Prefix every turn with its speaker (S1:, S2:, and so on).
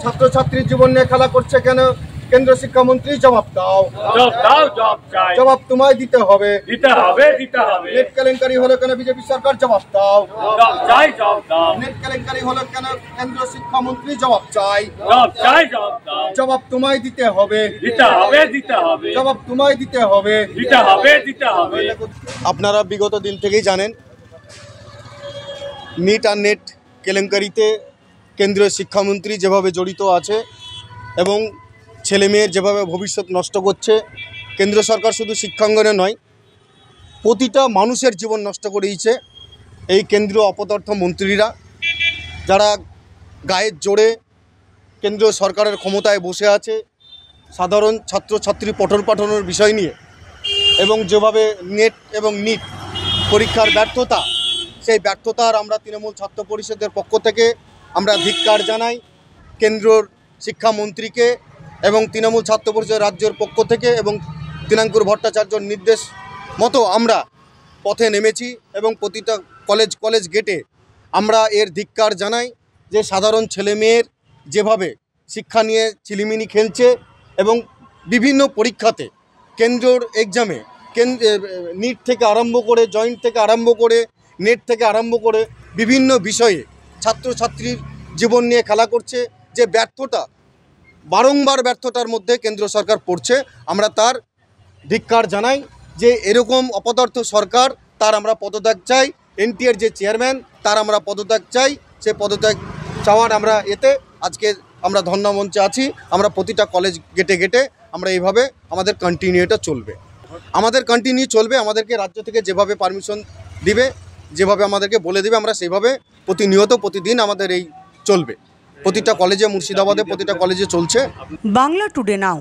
S1: ছাত্রছাত্রীর জীবন নিয়ে খেলা করছে কেন? কেন্দ্র শিক্ষামন্ত্রী জবাব দাও। জবাব তোমায় দিতে হবে। নেট কেলেঙ্কারি হলো কেন? বিজেপি সরকার জবাব দাও। নেট কেলেঙ্কারি হলো কেন? কেন্দ্র শিক্ষামন্ত্রী জবাব চাই। জবাব তোমায় দিতে হবে। জবাব তোমায় দিতে হবে। আপনারা বিগত দিন থেকেই জানেন নিট আর নেট কেলেঙ্কারিতে কেন্দ্রীয় শিক্ষামন্ত্রী যেভাবে জড়িত আছে এবং ছেলেমেয়ের যেভাবে ভবিষ্যৎ নষ্ট করছে। কেন্দ্র সরকার শুধু শিক্ষাঙ্গনে নয়, প্রতিটা মানুষের জীবন নষ্ট করে দিয়েছে এই কেন্দ্রীয় অপদার্থ মন্ত্রীরা, যারা গায়ের জোরে কেন্দ্রীয় সরকারের ক্ষমতায় বসে আছে সাধারণ ছাত্রছাত্রী পঠন পাঠনের বিষয় নিয়ে, এবং যেভাবে নেট এবং নিট পরীক্ষার ব্যর্থতা, সেই ব্যর্থতার আমরা তৃণমূল ছাত্র পরিষদের পক্ষ থেকে আমরা ধিক্কার জানাই কেন্দ্রর শিক্ষামন্ত্রীকে এবং তৃণমূল ছাত্র পরিষদের রাজ্যের পক্ষ থেকে, এবং তৃণাঙ্কুর ভট্টাচার্যর নির্দেশ মতো আমরা পথে নেমেছি এবং প্রতিটা কলেজ গেটে আমরা এর ধিক্কার জানাই যে সাধারণ ছেলেমেয়ের যেভাবে শিক্ষা নিয়ে চিলিমিনি খেলছে এবং বিভিন্ন পরীক্ষাতে কেন্দ্রর এক্সামে নিট থেকে আরম্ভ করে জয়েন্ট থেকে আরম্ভ করে নেট থেকে আরম্ভ করে বিভিন্ন বিষয়ে ছাত্রছাত্রীর জীবন নিয়ে খেলা করছে। যে ব্যর্থতা, বারংবার ব্যর্থতার মধ্যে কেন্দ্র সরকার পড়ছে, আমরা তার ধিক্কার জানাই যে এরকম অপদার্থ সরকার, তার আমরা পদত্যাগ চাই। এনটিআর যে চেয়ারম্যান, তার আমরা পদত্যাগ চাই। সে পদত্যাগ চাওয়ার আমরা এতে আজকে আমরা ধর্ণা মঞ্চে আছি। আমরা প্রতিটা কলেজ গেটে আমরা এইভাবে আমাদের কন্টিনিউটা চলবে, আমাদের কন্টিনিউ চলবে। আমাদেরকে রাজ্য থেকে যেভাবে পারমিশন দিবে, যেভাবে আমাদেরকে বলে দেবে, আমরা সেভাবে প্রতিনিয়ত প্রতিদিন আমাদের এই চলবে। প্রতিটা কলেজে, মুর্শিদাবাদে প্রতিটা কলেজে চলছে।
S2: বাংলা টুডে নাও।